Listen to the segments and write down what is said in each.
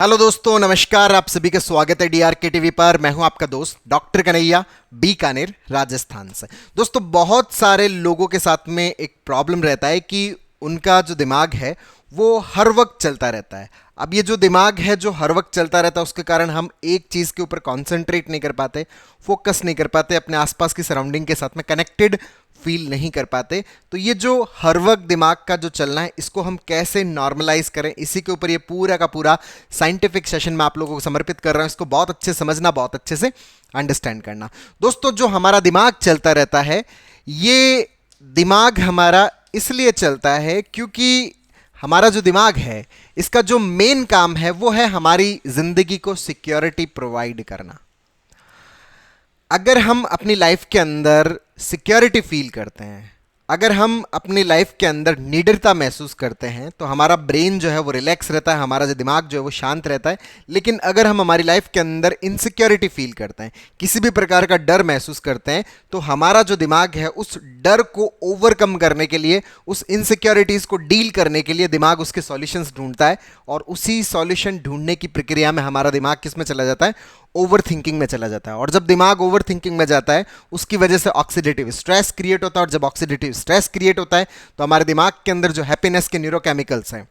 Hello दोस्तों, नमस्कार। आप सभी का स्वागत है डीआरके टीवी पर। मैं हूं आपका दोस्त डॉक्टर कन्हैया, बीकानेर, राजस्थान से। दोस्तों, बहुत सारे लोगों के साथ में एक प्रॉब्लम रहता है कि उनका जो दिमाग है वो हर वक्त चलता रहता है। अब ये जो दिमाग है जो हर वक्त चलता रहता है, उसके कारण हम एक चीज़ के ऊपर कॉन्सेंट्रेट नहीं कर पाते, फोकस नहीं कर पाते, अपने आसपास की सराउंडिंग के साथ में कनेक्टेड फील नहीं कर पाते। तो ये जो हर वक्त दिमाग का जो चलना है, इसको हम कैसे नॉर्मलाइज करें, इसी के ऊपर ये पूरा का पूरा साइंटिफिक सेशन मैं आप लोगों को समर्पित कर रहा हूं। इसको बहुत अच्छे समझना, बहुत अच्छे से अंडरस्टैंड करना। दोस्तों, जो हमारा दिमाग चलता रहता है, ये दिमाग हमारा इसलिए चलता है क्योंकि हमारा जो दिमाग है, इसका जो मेन काम है वो है हमारी जिंदगी को सिक्योरिटी प्रोवाइड करना। अगर हम अपनी लाइफ के अंदर सिक्योरिटी फील करते हैं, अगर हम अपनी लाइफ के अंदर निडरता महसूस करते हैं, तो हमारा ब्रेन जो है वो रिलैक्स रहता है, हमारा जो दिमाग जो है वो शांत रहता है। लेकिन अगर हम हमारी लाइफ के अंदर इनसिक्योरिटी फील करते हैं, किसी भी प्रकार का डर महसूस करते हैं, तो हमारा जो दिमाग है उस डर को ओवरकम करने के लिए, उस इनसिक्योरिटीज को डील करने के लिए दिमाग उसके सॉल्यूशंस ढूंढता है। और उसी सॉल्यूशन ढूंढने की प्रक्रिया में हमारा दिमाग किस में चला जाता है? ओवर थिंकिंग में चला जाता है। और जब दिमाग ओवर थिंकिंग में जाता है, उसकी वजह से ऑक्सीडेटिव स्ट्रेस क्रिएट होता है। और जब ऑक्सीडेटिव स्ट्रेस क्रिएट होता है, तो हमारे दिमाग के अंदर जो हैप्पीनेस के न्यूरोकेमिकल्स हैं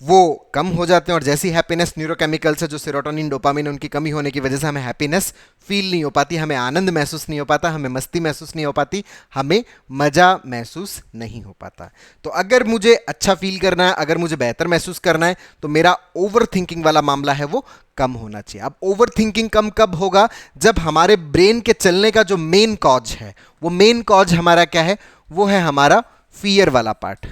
वो कम हो जाते हैं। और जैसी हैप्पीनेस न्यूरोकेमिकल्स है, जो सेरोटोनिन, डोपामिन, उनकी कमी होने की वजह से हमें हैप्पीनेस फील नहीं हो पाती, हमें आनंद महसूस नहीं हो पाता, हमें मस्ती महसूस नहीं हो पाती, हमें मजा महसूस नहीं हो पाता। तो अगर मुझे अच्छा फील करना है, अगर मुझे बेहतर महसूस करना है, तो मेरा ओवर थिंकिंग वाला मामला है वो कम होना चाहिए। अब ओवर थिंकिंग कम कब होगा? जब हमारे ब्रेन के चलने का जो मेन कॉज है, वो मेन कॉज हमारा क्या है? वो है हमारा फियर वाला पार्ट,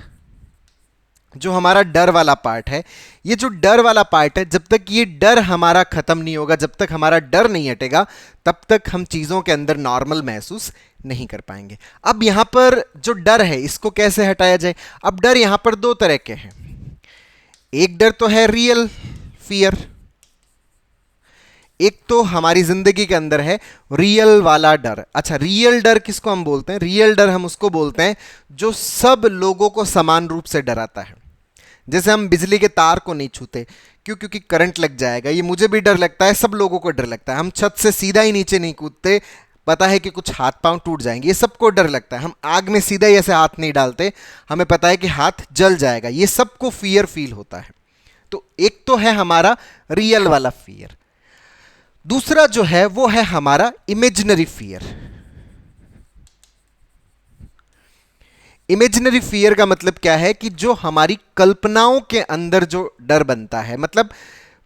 जो हमारा डर वाला पार्ट है। ये जो डर वाला पार्ट है, जब तक ये डर हमारा खत्म नहीं होगा, जब तक हमारा डर नहीं हटेगा, तब तक हम चीजों के अंदर नॉर्मल महसूस नहीं कर पाएंगे। अब यहां पर जो डर है, इसको कैसे हटाया जाए? अब डर यहां पर दो तरह के हैं। एक डर तो है रियल फियर, एक तो हमारी जिंदगी के अंदर है रियल वाला डर। अच्छा, रियल डर किसको हम बोलते हैं? रियल डर हम उसको बोलते हैं जो सब लोगों को समान रूप से डराता है। जैसे हम बिजली के तार को नहीं छूते, क्यों? क्योंकि करंट लग जाएगा। ये मुझे भी डर लगता है, सब लोगों को डर लगता है। हम छत से सीधा ही नीचे नहीं कूदते, पता है कि कुछ हाथ पांव टूट जाएंगे, ये सबको डर लगता है। हम आग में सीधा ही ऐसे हाथ नहीं डालते, हमें पता है कि हाथ जल जाएगा। ये सबको फियर फील होता है। तो एक तो है हमारा रियल वाला फियर, दूसरा जो है वो है हमारा इमेजिनरी फियर। इमेजिनरी फियर का मतलब क्या है? कि जो हमारी कल्पनाओं के अंदर जो डर बनता है, मतलब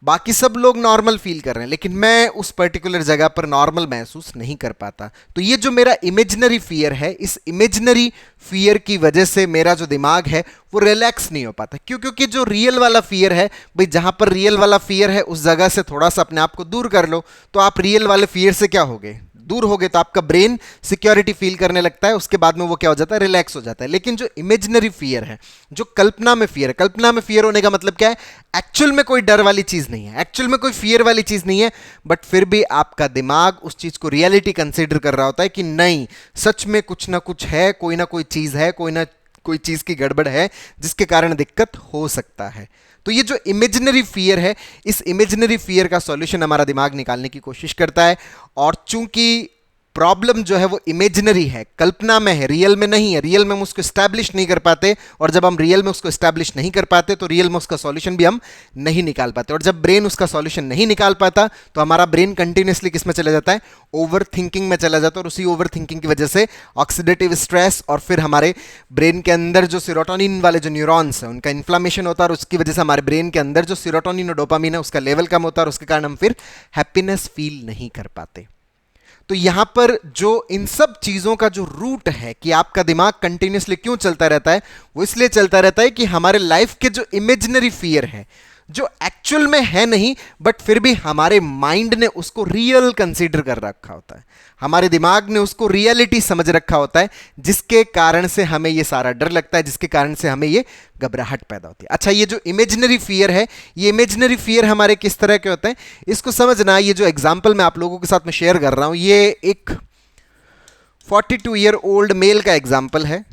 बाकी सब लोग नॉर्मल फील कर रहे हैं, लेकिन मैं उस पर्टिकुलर जगह पर नॉर्मल महसूस नहीं कर पाता। तो ये जो मेरा इमेजिनरी फियर है, इस इमेजिनरी फियर की वजह से मेरा जो दिमाग है वो रिलैक्स नहीं हो पाता। क्यों? क्योंकि जो रियल वाला फियर है, भाई जहां पर रियल वाला फियर है, उस जगह से थोड़ा सा अपने आप को दूर कर लो, तो आप रियल वाले फियर से क्या होगे? दूर हो गए। तो आपका ब्रेन सिक्योरिटी फील करने लगता है, उसके बाद में वो क्या हो जाता है? रिलैक्स हो जाता है। लेकिन जो इमेजिनरी फियर है, जो कल्पना में फियर है, कल्पना में फियर होने का मतलब क्या है? एक्चुअल में कोई डर वाली चीज नहीं है, एक्चुअल में कोई फियर वाली चीज नहीं है, बट फिर भी आपका दिमाग उस चीज को रियलिटी कंसीडर कर रहा होता है कि नहीं, सच में कुछ ना कुछ है, कोई ना कोई चीज है, कोई ना कोई चीज की गड़बड़ है, जिसके कारण दिक्कत हो सकता है। तो ये जो इमेजिनरी फियर है, इस इमेजिनरी फियर का सॉल्यूशन हमारा दिमाग निकालने की कोशिश करता है। और चूंकि प्रॉब्लम जो है वो इमेजिनरी है, कल्पना में है, रियल में नहीं है, रियल में हम उसको स्टैब्लिश नहीं कर पाते। और जब हम रियल में उसको स्टैब्लिश नहीं कर पाते, तो रियल में उसका सॉल्यूशन भी हम नहीं निकाल पाते। और जब ब्रेन उसका सॉल्यूशन नहीं निकाल पाता, तो हमारा ब्रेन कंटिन्यूसली किस में चला जाता है? ओवर थिंकिंग में चला जाता है। और उसी ओवर थिंकिंग की वजह से ऑक्सीडेटिव स्ट्रेस, और फिर हमारे ब्रेन के अंदर जो सेरोटोनिन वाले जो न्यूरॉन्स हैं, उनका इन्फ्लामेशन होता है। और उसकी वजह से हमारे ब्रेन के अंदर जो सेरोटोनिन और डोपामिन है, उसका लेवल कम होता है, और उसके कारण हम फिर हैप्पीनेस फील नहीं कर पाते। तो यहां पर जो इन सब चीजों का जो रूट है कि आपका दिमाग कंटिन्यूसली क्यों चलता रहता है, वो इसलिए चलता रहता है कि हमारे लाइफ के जो इमेजिनरी फियर है, जो एक्चुअल में है नहीं, बट फिर भी हमारे माइंड ने उसको रियल कंसीडर कर रखा होता है, हमारे दिमाग ने उसको रियलिटी समझ रखा होता है, जिसके कारण से हमें ये सारा डर लगता है, जिसके कारण से हमें ये घबराहट पैदा होती है। अच्छा, ये जो इमेजिनरी फियर है, ये इमेजिनरी फियर हमारे किस तरह के होते हैं, इसको समझना। ये जो एग्जाम्पल मैं आप लोगों के साथ में शेयर कर रहा हूं, ये एक 42 ईयर ओल्ड मेल का एग्जाम्पल है।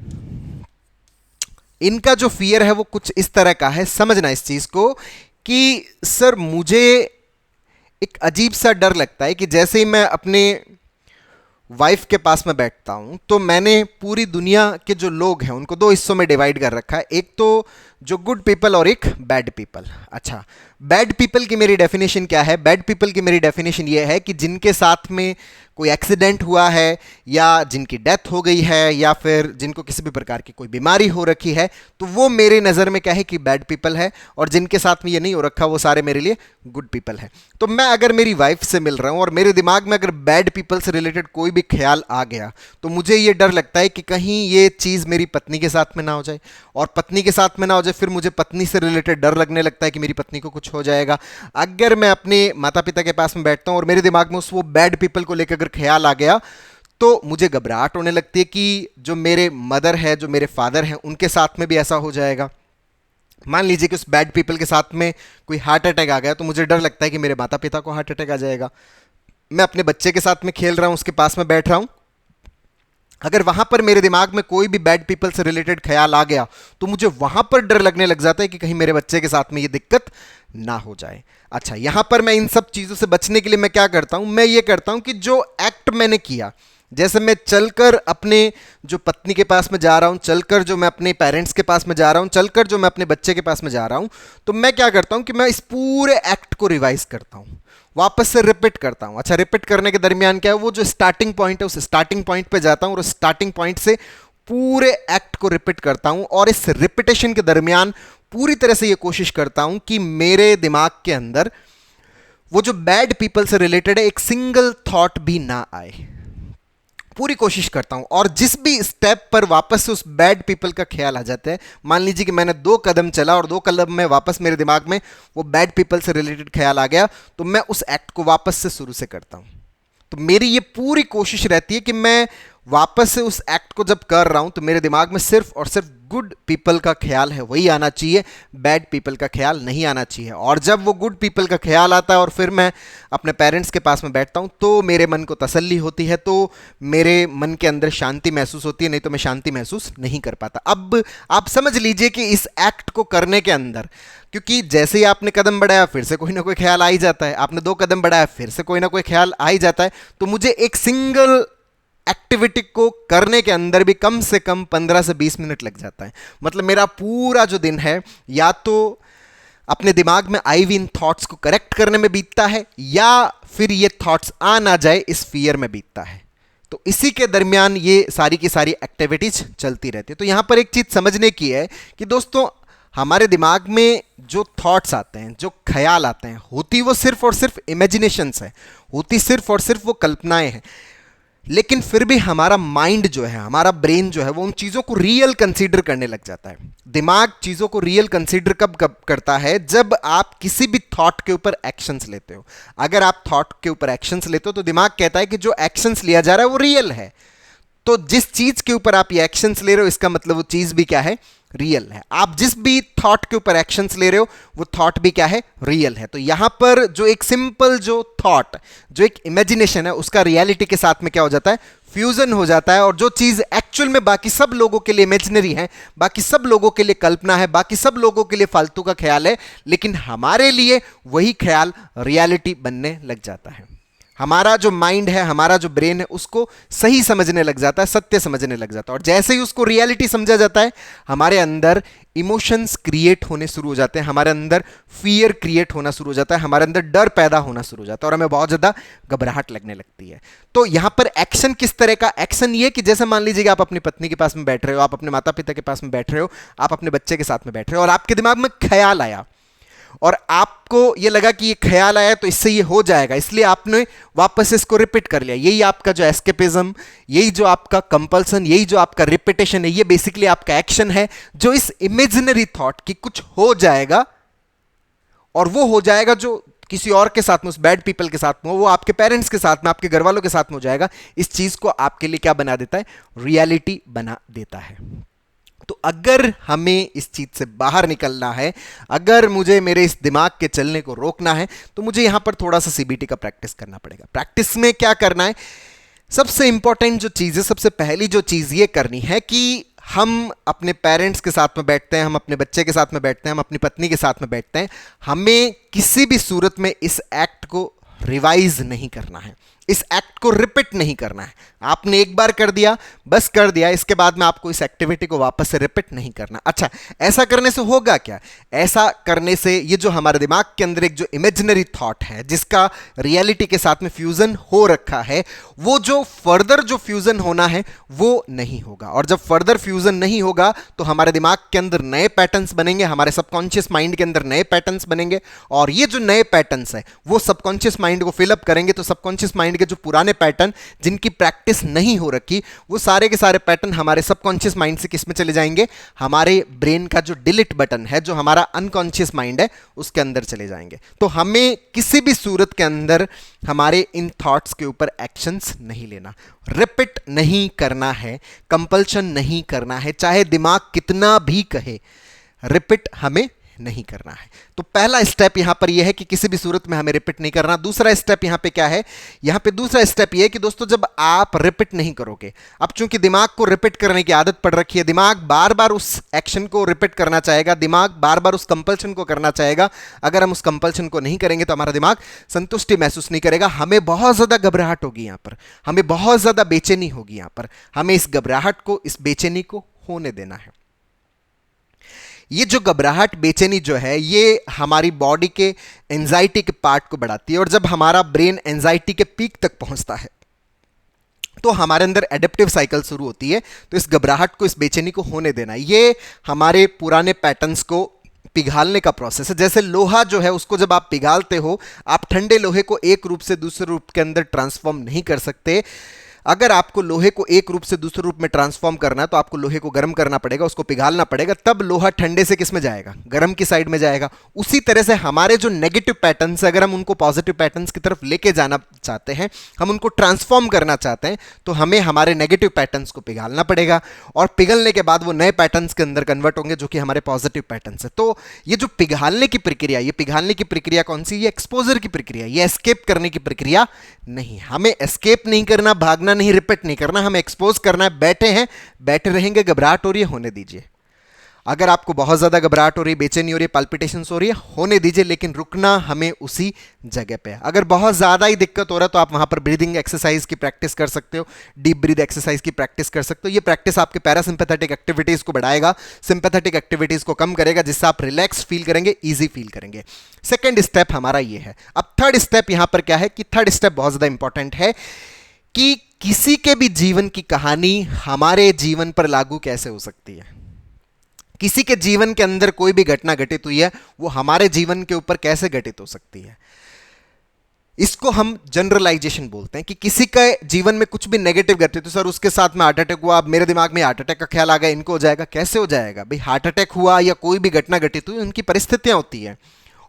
इनका जो फियर है वो कुछ इस तरह का है, समझना इस चीज को। कि सर मुझे एक अजीब सा डर लगता है कि जैसे ही मैं अपने वाइफ के पास में बैठता हूं तो मैंने पूरी दुनिया के जो लोग हैं उनको दो हिस्सों में डिवाइड कर रखा है, एक तो जो गुड पीपल और एक बैड पीपल। अच्छा, बैड पीपल की मेरी डेफिनेशन क्या है? बैड पीपल की मेरी डेफिनेशन ये है कि जिनके साथ में कोई एक्सीडेंट हुआ है या जिनकी डेथ हो गई है या फिर जिनको किसी भी प्रकार की कोई बीमारी हो रखी है, तो वो मेरे नज़र में क्या है कि बैड पीपल है, और जिनके साथ में ये नहीं हो रखा वो सारे मेरे लिए गुड पीपल है। तो मैं अगर मेरी वाइफ से मिल रहा हूं और मेरे दिमाग में अगर बैड पीपल से रिलेटेड कोई भी ख्याल आ गया तो मुझे ये डर लगता है कि कहीं ये चीज़ मेरी पत्नी के साथ में ना हो जाए, और पत्नी के साथ में ना हो जाए फिर मुझे पत्नी से रिलेटेड डर लगने लगता है कि मेरी पत्नी को कुछ हो जाएगा। अगर मैं अपने माता पिता के पास में बैठता हूं और मेरे दिमाग में उस वो बैड पीपल को लेकर अगर ख्याल आ गया तो मुझे घबराहट होने लगती है कि जो मेरे मदर है, जो मेरे फादर हैं, उनके साथ में भी ऐसा हो जाएगा। मान लीजिए कि उस बैड पीपल के साथ में कोई हार्ट अटैक आ गया तो मुझे डर लगता है कि मेरे माता पिता को हार्ट अटैक आ जाएगा। मैं अपने बच्चे के साथ में खेल रहा हूं, उसके पास में बैठ रहा हूं, अगर वहां पर मेरे दिमाग में कोई भी बैड पीपल से रिलेटेड ख्याल आ गया तो मुझे वहां पर डर लगने लग जाता है कि कहीं मेरे बच्चे के साथ में ये दिक्कत ना हो जाए। अच्छा, यहां पर मैं इन सब चीजों से बचने के लिए मैं क्या करता हूं? मैं ये करता हूं कि जो एक्ट मैंने किया, जैसे मैं चलकर अपने जो पत्नी के पास में जा रहा हूं, चलकर जो मैं अपने पेरेंट्स के पास में जा रहा हूं, चलकर जो मैं अपने बच्चे के पास में जा रहा हूं, तो मैं क्या करता हूं कि मैं इस पूरे एक्ट को रिवाइज करता हूं, वापस से रिपीट करता हूं। अच्छा, रिपीट करने के दरमियान क्या है, वो जो स्टार्टिंग पॉइंट है उस स्टार्टिंग पॉइंट पे जाता हूं और उस स्टार्टिंग पॉइंट से पूरे एक्ट को रिपीट करता हूं, और इस रिपीटेशन के दरमियान पूरी तरह से ये कोशिश करता हूं कि मेरे दिमाग के अंदर वो जो बैड पीपल से रिलेटेड है एक सिंगल थॉट भी ना आए। पूरी कोशिश करता हूं, और जिस भी स्टेप पर वापस से उस बैड पीपल का ख्याल आ जाता है, मान लीजिए कि मैंने 2 कदम चला और 2 कदम में वापस मेरे दिमाग में वो बैड पीपल से रिलेटेड ख्याल आ गया, तो मैं उस एक्ट को वापस से शुरू से करता हूं। तो मेरी ये पूरी कोशिश रहती है कि मैं वापस से उस एक्ट को जब कर रहा हूं तो मेरे दिमाग में सिर्फ और सिर्फ गुड पीपल का ख्याल है वही आना चाहिए, बैड पीपल का ख्याल नहीं आना चाहिए। और जब वो गुड पीपल का ख्याल आता है और फिर मैं अपने पेरेंट्स के पास में बैठता हूं तो मेरे मन को तसल्ली होती है, तो मेरे मन के अंदर शांति महसूस होती है, नहीं तो मैं शांति महसूस नहीं कर पाता। अब आप समझ लीजिए कि इस एक्ट को करने के अंदर, क्योंकि जैसे ही आपने कदम बढ़ाया फिर से कोई ना कोई ख्याल आ ही जाता है, आपने 2 कदम बढ़ाया फिर से कोई ना कोई ख्याल आ ही जाता है, तो मुझे एक सिंगल एक्टिविटी को करने के अंदर भी कम से कम 15 से 20 मिनट लग जाता है। मतलब मेरा पूरा जो दिन है या तो अपने दिमाग में आई हुई इन थॉट्स को करेक्ट करने में बीतता है, या फिर ये थॉट्स आ ना जाए इस फियर में बीतता है। तो इसी के दरमियान ये सारी की सारी एक्टिविटीज चलती रहती है। तो यहां पर एक चीज समझने की है कि दोस्तों, हमारे दिमाग में जो थॉट्स आते हैं, जो ख्याल आते हैं, होती वो सिर्फ और सिर्फ इमेजिनेशंस है, होती सिर्फ और सिर्फ वो कल्पनाएं हैं, लेकिन फिर भी हमारा माइंड जो है, हमारा ब्रेन जो है, वो उन चीज़ों को रियल कंसीडर करने लग जाता है। दिमाग चीज़ों को रियल कंसीडर कब करता है? जब आप किसी भी थॉट के ऊपर एक्शंस लेते हो। अगर आप थॉट के ऊपर एक्शंस लेते हो तो दिमाग कहता है कि जो एक्शंस लिया जा रहा है वो रियल है, तो जिस चीज के ऊपर आप ये एक्शंस ले रहे हो इसका मतलब वो चीज भी क्या है? रियल है। आप जिस भी थॉट के ऊपर एक्शंस ले रहे हो वो थॉट भी क्या है? रियल है। तो यहां पर जो एक सिंपल जो थॉट, जो एक इमेजिनेशन है, उसका रियलिटी के साथ में क्या हो जाता है? फ्यूजन हो जाता है, और जो चीज एक्चुअल में बाकी सब लोगों के लिए इमेजिनरी है, बाकी सब लोगों के लिए कल्पना है, बाकी सब लोगों के लिए फालतू का ख्याल है, लेकिन हमारे लिए वही ख्याल रियलिटी बनने लग जाता है। हमारा जो माइंड है, हमारा जो ब्रेन है, उसको सही समझने लग जाता है, सत्य समझने लग जाता है, और जैसे ही उसको रियलिटी समझा जाता है हमारे अंदर इमोशंस क्रिएट होने शुरू हो जाते हैं, हमारे अंदर फियर क्रिएट होना शुरू हो जाता है, हमारे अंदर डर पैदा होना शुरू हो जाता है, और हमें बहुत ज़्यादा घबराहट लगने लगती है। तो यहाँ पर एक्शन किस तरह का? एक्शन ये कि जैसे मान लीजिए कि आप अपनी पत्नी के पास में बैठ रहे हो, आप अपने माता पिता के पास में बैठ रहे हो, आप अपने बच्चे के साथ में बैठ रहे हो, और आपके दिमाग में ख्याल आया और आपको ये लगा कि ये ख्याल आया तो इससे ये हो जाएगा, इसलिए आपने वापस इसको रिपीट कर लिया। यही आपका जो एस्केपिज्म, यही जो आपका कंपल्सन, यही जो आपका रिपीटेशन है, ये बेसिकली आपका एक्शन है, जो इस इमेजिनरी थॉट की कुछ हो जाएगा, और वो हो जाएगा जो किसी और के साथ में, उस बैड पीपल के साथ में, वो आपके पेरेंट्स के साथ में, आपके घर वालों के साथ में हो जाएगा। इस चीज को आपके लिए क्या बना देता है? रियलिटी बना देता है। तो अगर हमें इस चीज से बाहर निकलना है, अगर मुझे मेरे इस दिमाग के चलने को रोकना है, तो मुझे यहां पर थोड़ा सा सीबीटी का प्रैक्टिस करना पड़ेगा। प्रैक्टिस में क्या करना है? सबसे इंपॉर्टेंट जो चीज है, सबसे पहली जो चीज ये करनी है कि हम अपने पेरेंट्स के साथ में बैठते हैं, हम अपने बच्चे के साथ में बैठते हैं, हम अपनी पत्नी के साथ में बैठते हैं, हमें किसी भी सूरत में इस एक्ट को रिवाइज नहीं करना है, इस एक्ट को रिपीट नहीं करना है। आपने एक बार कर दिया, बस कर दिया, इसके बाद में आपको इस एक्टिविटी को वापस से रिपीट नहीं करना। अच्छा, ऐसा करने से होगा क्या? ऐसा करने से ये जो हमारे दिमाग के अंदर एक जो इमेजिनरी थॉट है, जिसका रियलिटी के साथ में फ्यूजन हो रखा है, वो जो फर्दर जो फ्यूजन होना है वो नहीं होगा। और जब फर्दर फ्यूजन नहीं होगा तो हमारे दिमाग के अंदर नए पैटर्न्स बनेंगे, हमारे सबकॉन्शियस माइंड के अंदर नए पैटर्न्स बनेंगे, और ये जो नए पैटर्न्स है वो सबकॉन्शियस माइंड को फिलअप करेंगे। तो सबकॉन्शियस माइंड के जो पुराने पैटर्न जिनकी प्रैक्टिस नहीं हो रखी, वो सारे के सारे पैटर्न हमारे सबकॉन्शियस माइंड से किस में चले जाएंगे? हमारे ब्रेन का जो डिलीट बटन है, जो हमारा अनकॉन्शियस माइंड है, उसके अंदर चले जाएंगे। तो हमें किसी भी सूरत के अंदर हमारे इन थॉट्स के ऊपर एक्शंस नहीं लेना, रिपीट नहीं करना है, कंपल्शन नहीं करना है, चाहे दिमाग कितना भी कहे, रिपीट हमें नहीं करना है। तो पहला स्टेप यहां पर यह है कि किसी भी सूरत में हमें रिपीट नहीं करना। दूसरा स्टेप यहां पे क्या है? यहां पे दूसरा स्टेप यह है कि दोस्तों, जब आप रिपीट नहीं करोगे, अब चूंकि दिमाग को रिपीट करने की आदत पड़ रखी है, दिमाग बार बार उस एक्शन को रिपीट करना चाहेगा, दिमाग बार बार उस कंपल्शन को करना चाहेगा। अगर हम उस कंपल्शन को नहीं करेंगे तो हमारा दिमाग संतुष्टि महसूस नहीं करेगा, हमें बहुत ज्यादा घबराहट होगी यहां पर, हमें बहुत ज्यादा बेचैनी होगी यहां पर। हमें इस घबराहट को, इस बेचैनी को होने देना है। ये जो घबराहट, बेचैनी जो है, ये हमारी बॉडी के एंजाइटी के पार्ट को बढ़ाती है, और जब हमारा ब्रेन एंजाइटी के पीक तक पहुंचता है तो हमारे अंदर एडेप्टिव साइकिल शुरू होती है। तो इस घबराहट को, इस बेचैनी को होने देना, ये हमारे पुराने पैटर्न्स को पिघालने का प्रोसेस है। जैसे लोहा जो है, उसको जब आप पिघालते हो, आप ठंडे लोहे को एक रूप से दूसरे रूप के अंदर ट्रांसफॉर्म नहीं कर सकते। अगर आपको लोहे को एक रूप से दूसरे रूप में ट्रांसफॉर्म करना है तो आपको लोहे को गर्म करना पड़ेगा, उसको पिघालना पड़ेगा, तब लोहा ठंडे से किस में जाएगा? गर्म की साइड में जाएगा। उसी तरह से हमारे जो नेगेटिव पैटर्न्स, अगर हम उनको पॉजिटिव पैटर्न्स की तरफ लेके जाना चाहते हैं, हम उनको ट्रांसफॉर्म करना चाहते हैं, तो हमें हमारे नेगेटिव पैटर्न्स को पिघालना पड़ेगा, और पिघलने के बाद वो नए पैटर्न्स के अंदर कन्वर्ट होंगे जो कि हमारे पॉजिटिव पैटर्न्स है। तो ये जो पिघालने की प्रक्रिया, ये पिघालने की प्रक्रिया कौन सी? ये एक्सपोजर की प्रक्रिया, ये एस्केप करने की प्रक्रिया नहीं। हमें एस्केप नहीं करना, भागना नहीं, रिपीट नहीं करना, हमें एक्सपोज करना है। बैठे हैं, बैठे रहेंगे, घबराहट हो रही है, होने दीजिए। अगर आपको बहुत ज्यादा घबराहट हो रही है, बेचैनी हो रही है, पाल्पिटेशंस हो रही है, होने दीजिए, लेकिन रुकना हमें उसी जगह पे है। अगर बहुत ज्यादा ही दिक्कत हो रहा है तो आप वहां पर ब्रीदिंग एक्सरसाइज की प्रैक्टिस कर सकते हो, डीप ब्रीद एक्सरसाइज की प्रैक्टिस कर सकते हो। ये प्रैक्टिस आपके पैरासिम्पैथेटिक एक्टिविटीज को बढ़ाएगा, सिंपैथेटिक एक्टिविटीज को कम करेगा, जिससे आप रिलैक्स फील करेंगे, ईजी फील करेंगे। सेकेंड स्टेप हमारा ये है। अब थर्ड स्टेप यहां पर क्या है कि थर्ड स्टेप बहुत ज्यादा इंपॉर्टेंट है कि किसी के भी जीवन की कहानी हमारे जीवन पर लागू कैसे हो सकती है। किसी के जीवन के अंदर कोई भी घटना घटित हुई है, वो हमारे जीवन के ऊपर कैसे घटित हो सकती है। इसको हम जनरलाइजेशन बोलते हैं कि किसी का जीवन में कुछ भी नेगेटिव घटित तो सर उसके साथ में हार्ट अटैक हुआ, अब मेरे दिमाग में हार्ट अटैक का ख्याल आ गया, इनको हो जाएगा। कैसे हो जाएगा भाई? हार्ट अटैक हुआ या कोई भी घटना घटित हुई, उनकी परिस्थितियां होती है,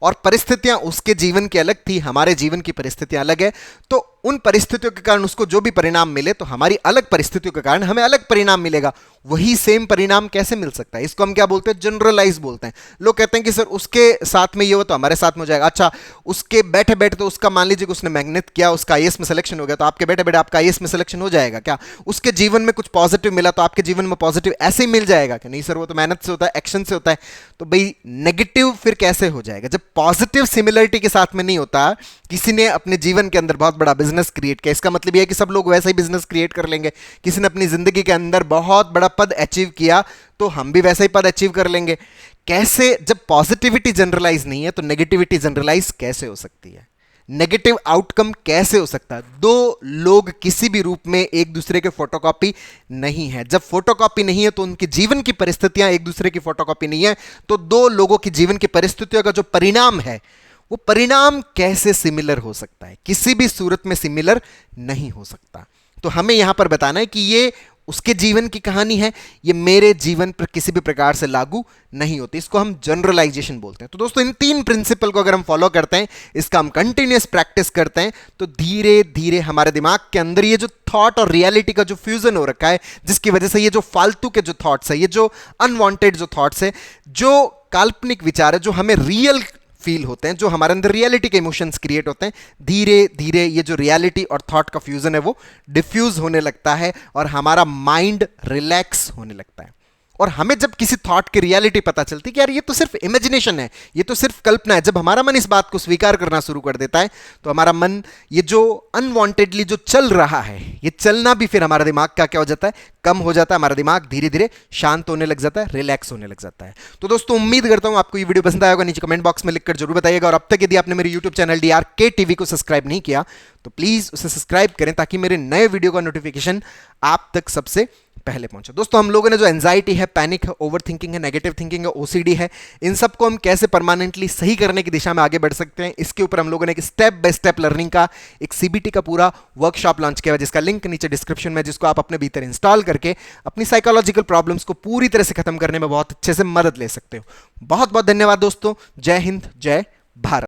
और परिस्थितियां उसके जीवन की अलग थी, हमारे जीवन की परिस्थितियां अलग है। तो उन परिस्थितियों के कारण उसको जो भी परिणाम मिले, तो हमारी अलग परिस्थितियों के कारण हमें अलग परिणाम मिलेगा। वही सेम परिणाम कैसे मिल सकता है? इसको हम क्या बोलते हैं? जनरलाइज बोलते हैं। लोग कहते हैं कि सर उसके साथ में ये हो तो हमारे साथ में हो जाएगा। अच्छा, उसके बैठे बैठे तो उसका मान लीजिए कि उसने मेहनत किया, उसका आईएएस में सिलेक्शन हो गया, तो आपके बैठे बैठे आपका आईएएस में सिलेक्शन हो जाएगा क्या? उसके जीवन में कुछ पॉजिटिव मिला तो आपके जीवन में पॉजिटिव ऐसे ही मिल जाएगा कि नहीं? सर वो तो मेहनत से होता है, एक्शन से होता है। तो भाई नेगेटिव फिर कैसे हो जाएगा जब पॉजिटिव सिमिलरिटी के साथ में नहीं होता? किसी ने अपने जीवन के अंदर बहुत बड़ा बिजनेस क्रिएट किया, इसका मतलब यह है कि सब लोग वैसा ही बिजनेस क्रिएट कर लेंगे। किसी ने अपनी जिंदगी के अंदर बहुत बड़ा पद अचीव किया, तो हम भी वैसा ही पद अचीव कर लेंगे। कैसे? जब पॉजिटिविटी जनरलाइज नहीं है तो नेगेटिविटी जनरलाइज कैसे हो सकती है? नेगेटिव आउटकम कैसे हो सकता है? दो लोग किसी भी रूप में एक दूसरे के फोटोकॉपी नहीं है। जब फोटोकॉपी नहीं है तो उनकी जीवन की परिस्थितियां एक दूसरे की फोटोकॉपी नहीं है, तो दो लोगों की जीवन की परिस्थितियों का जो परिणाम है, वो परिणाम कैसे सिमिलर हो सकता है? किसी भी सूरत में सिमिलर नहीं हो सकता। तो हमें यहां पर बताना है कि ये उसके जीवन की कहानी है, ये मेरे जीवन पर किसी भी प्रकार से लागू नहीं होती। इसको हम जनरलाइजेशन बोलते हैं। तो दोस्तों, इन तीन प्रिंसिपल को अगर हम फॉलो करते हैं, इसका हम कंटिन्यूअस प्रैक्टिस करते हैं, तो धीरे धीरे हमारे दिमाग के अंदर ये जो थॉट और रियलिटी का जो फ्यूजन हो रखा है, जिसकी वजह से ये जो फालतू के जो थॉट्स है, ये जो अनवांटेड जो थॉट्स है, जो काल्पनिक विचार है, जो हमें रियल फील होते हैं, जो हमारे अंदर रियलिटी के इमोशंस क्रिएट होते हैं, धीरे धीरे ये जो रियलिटी और थॉट का फ्यूजन है वो डिफ्यूज होने लगता है और हमारा माइंड रिलैक्स होने लगता है। और हमें जब किसी थॉट की रियलिटी पता चलती है कि यार ये तो सिर्फ इमेजिनेशन है, ये तो सिर्फ कल्पना है, जब हमारा मन इस बात को स्वीकार करना शुरू कर देता है तो हमारा मन ये जो अनवांटेडली जो चल रहा है, ये चलना भी फिर हमारा दिमाग का क्या हो जाता है, कम हो जाता है। हमारा दिमाग धीरे धीरे शांत होने लग जाता है, रिलैक्स होने लग जाता है। तो दोस्तों उम्मीद करता हूं आपको ये वीडियो पसंद आया होगा। नीचे कमेंट बॉक्स में लिखकर जरूर बताइएगा। और अब तक यदि आपने मेरे यूट्यूब चैनल DRK TV को सब्सक्राइब नहीं किया तो प्लीज उसे सब्सक्राइब करें ताकि मेरे नए वीडियो का नोटिफिकेशन आप तक सबसे पहले पहुंचे। दोस्तों हम लोगों ने जो एंजाइटी है, पैनिक है, ओवर थिंकिंग है, नेगेटिव थिंकिंग है, OCD है, इन सबको हम कैसे परमानेंटली सही करने की दिशा में आगे बढ़ सकते हैं, इसके ऊपर हम लोगों ने एक स्टेप बाय स्टेप लर्निंग का एक CBT का पूरा वर्कशॉप लॉन्च किया है, जिसका लिंक नीचे डिस्क्रिप्शन में, जिसको आप अपने भीतर इंस्टॉल करके अपनी साइकोलॉजिकल प्रॉब्लम्स को पूरी तरह से खत्म करने में बहुत अच्छे से मदद ले सकते हो। बहुत बहुत धन्यवाद दोस्तों। जय हिंद, जय भारत।